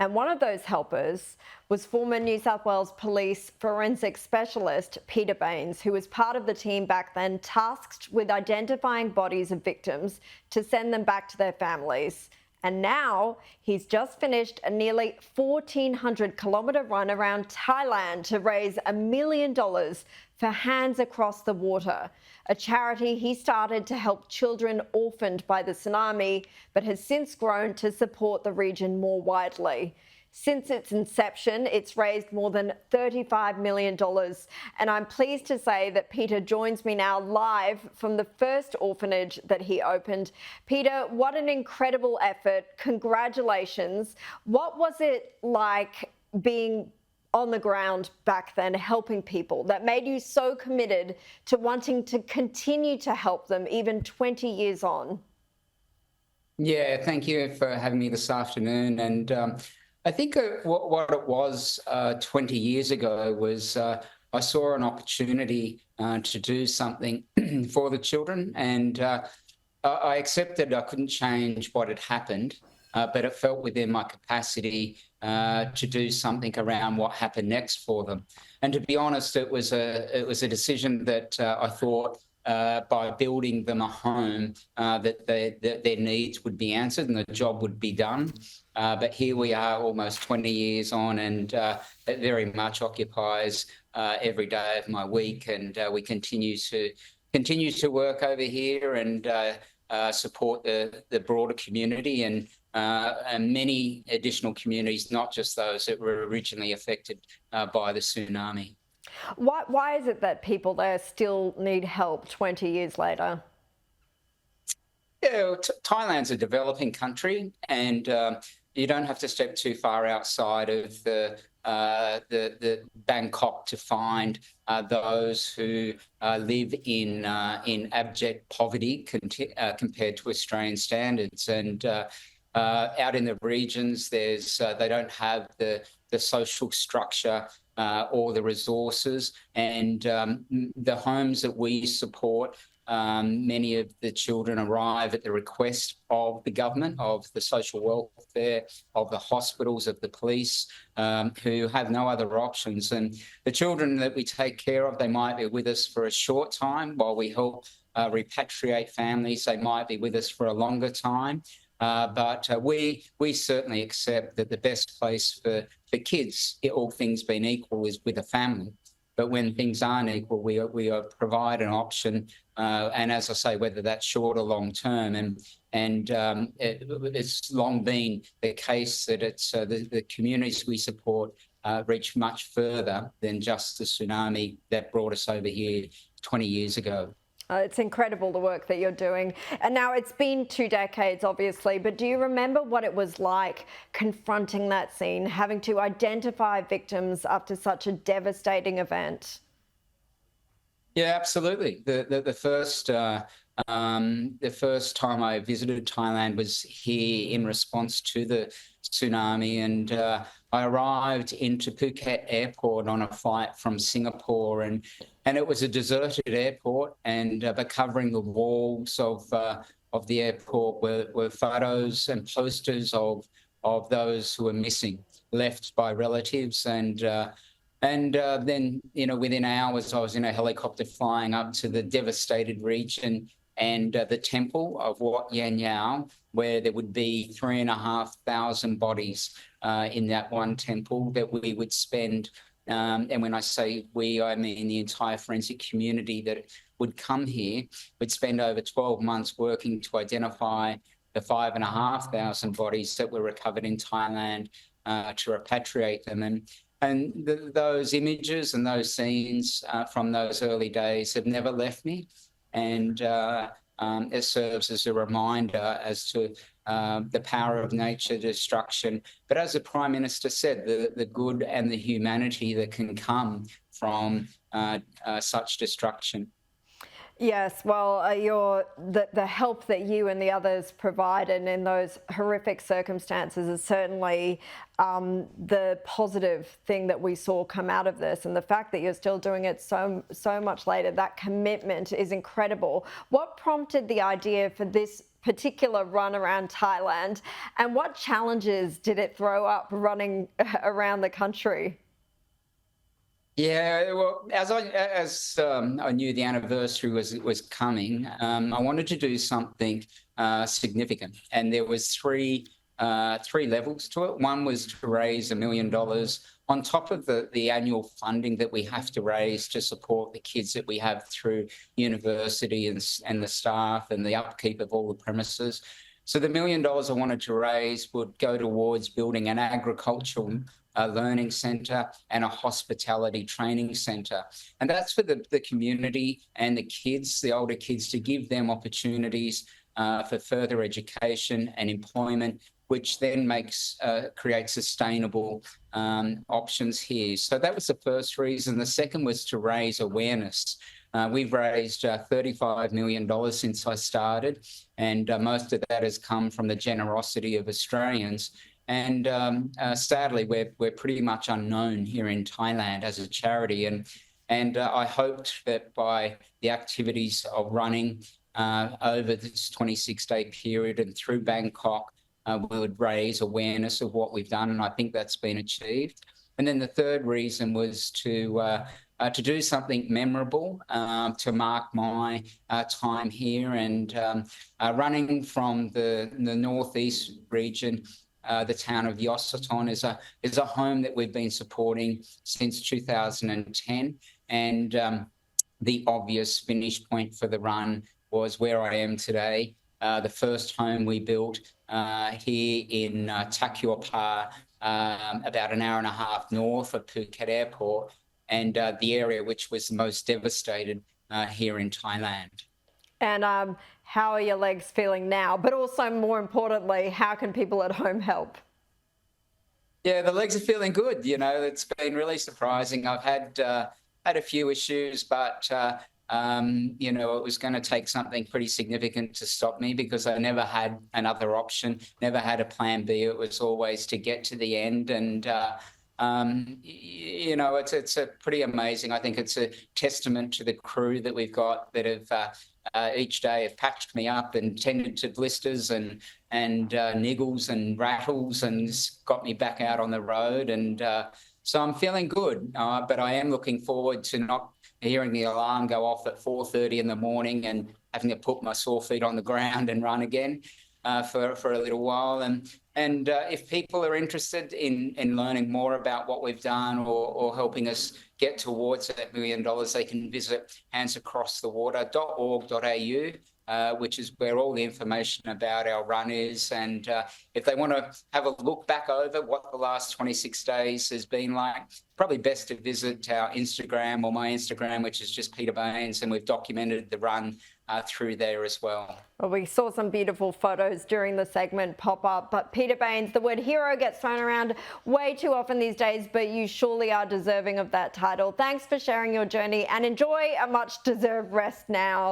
And one of those helpers was former New South Wales Police forensic specialist Peter Baines, who was part of the team back then tasked with identifying bodies of victims to send them back to their families. And now he's just finished a nearly 1,400-kilometre run around Thailand to raise $1 million for Hands Across the Water, a charity he started to help children orphaned by the tsunami, but has since grown to support the region more widely. Since its inception, it's raised more than $35 million. And I'm pleased to say that Peter joins me now live from the first orphanage that he opened. Peter, what an incredible effort. Congratulations. What was it like being on the ground back then, helping people, that made you so committed to wanting to continue to help them even 20 years on? Yeah, thank you for having me this afternoon. And I think what it was 20 years ago was I saw an opportunity to do something for the children, and I accepted I couldn't change what had happened, but it felt within my capacity to do something around what happened next for them. And to be honest, it was a decision that I thought by building them a home that their needs would be answered and the job would be done. But here we are almost 20 years on, and it very much occupies every day of my week, and we continue to work over here and support the broader community and many additional communities, not just those that were originally affected by the tsunami. Why is it that people there still need help 20 years later? Yeah, well, Thailand's a developing country, and you don't have to step too far outside of the Bangkok to find those who live in abject poverty compared to Australian standards. And out in the regions, they don't have the social structure or the resources, and the homes that we support, many of the children arrive at the request of the government, of the social welfare, of the hospitals, of the police, who have no other options. And the children that we take care of, they might be with us for a short time while we help repatriate families. They might be with us for a longer time. But we certainly accept that the best place for kids, all things being equal, is with a family. But when things aren't equal, we provide an option, and as I say, whether that's short or long term. And it's long been the case that it's the communities we support reach much further than just the tsunami that brought us over here 20 years ago. It's incredible, the work that you're doing. And now it's been 2 decades, obviously, but do you remember what it was like confronting that scene, having to identify victims after such a devastating event? Yeah, absolutely. The first time I visited Thailand was here in response to the tsunami, and I arrived into Phuket airport on a flight from Singapore, and it was a deserted airport, and but covering the walls of the airport were photos and posters of those who were missing, left by relatives, and then, within hours, I was in a helicopter flying up to the devastated region and the temple of Wat Yan Yao, where there would be 3,500 bodies in that one temple that we would spend. And when I say we, I mean the entire forensic community that would come here, would spend over 12 months working to identify the 5,500 bodies that were recovered in Thailand to repatriate them. And those images and those scenes from those early days have never left me. And it serves as a reminder as to the power of nature destruction. But as the Prime Minister said, the good and the humanity that can come from such destruction. Yes, well, the help that you and the others provided in those horrific circumstances is certainly the positive thing that we saw come out of this, and the fact that you're still doing it so much later, that commitment is incredible. What prompted the idea for this particular run around Thailand, and what challenges did it throw up running around the country? Yeah, well, as I knew the anniversary was coming, I wanted to do something significant, and there was three levels to it. One was to raise $1 million on top of the annual funding that we have to raise to support the kids that we have through university and the staff and the upkeep of all the premises. So the $1 million I wanted to raise would go towards building an agricultural learning centre and a hospitality training centre. And that's for the community and the kids, the older kids, to give them opportunities for further education and employment, which then creates sustainable options here. So that was the first reason. The second was to raise awareness. We've raised $35 million since I started, and most of that has come from the generosity of Australians. And sadly, we're pretty much unknown here in Thailand as a charity. And I hoped that by the activities of running over this 26-day period and through Bangkok, we would raise awareness of what we've done, and I think that's been achieved. And then the third reason was to do something memorable to mark my time here. And running from the northeast region, the town of Yosaton is a home that we've been supporting since 2010, and the obvious finish point for the run was where I am today. The first home we built here in Takiwapa, about an hour and a half north of Phuket Airport, and the area which was the most devastated here in Thailand. And how are your legs feeling now? But also, more importantly, how can people at home help? Yeah, the legs are feeling good. You know, it's been really surprising. I've had a few issues, but you know, it was going to take something pretty significant to stop me, because I never had another option, never had a plan B. It was always to get to the end. And you know, it's a pretty amazing. I think it's a testament to the crew that we've got that have each day have patched me up and tended to blisters and niggles and rattles and got me back out on the road. And so I'm feeling good, but I am looking forward to not hearing the alarm go off at 4:30 in the morning and having to put my sore feet on the ground and run again for a little while. And if people are interested in learning more about what we've done or helping us get towards that $1 million, they can visit handsacrossthewater.org.au, which is where all the information about our run is. And if they want to have a look back over what the last 26 days has been like, probably best to visit our Instagram, or my Instagram, which is just Peter Baines, and we've documented the run through there as well. Well, we saw some beautiful photos during the segment pop up, but Peter Baines, the word hero gets thrown around way too often these days, but you surely are deserving of that title. Thanks for sharing your journey, and enjoy a much deserved rest now.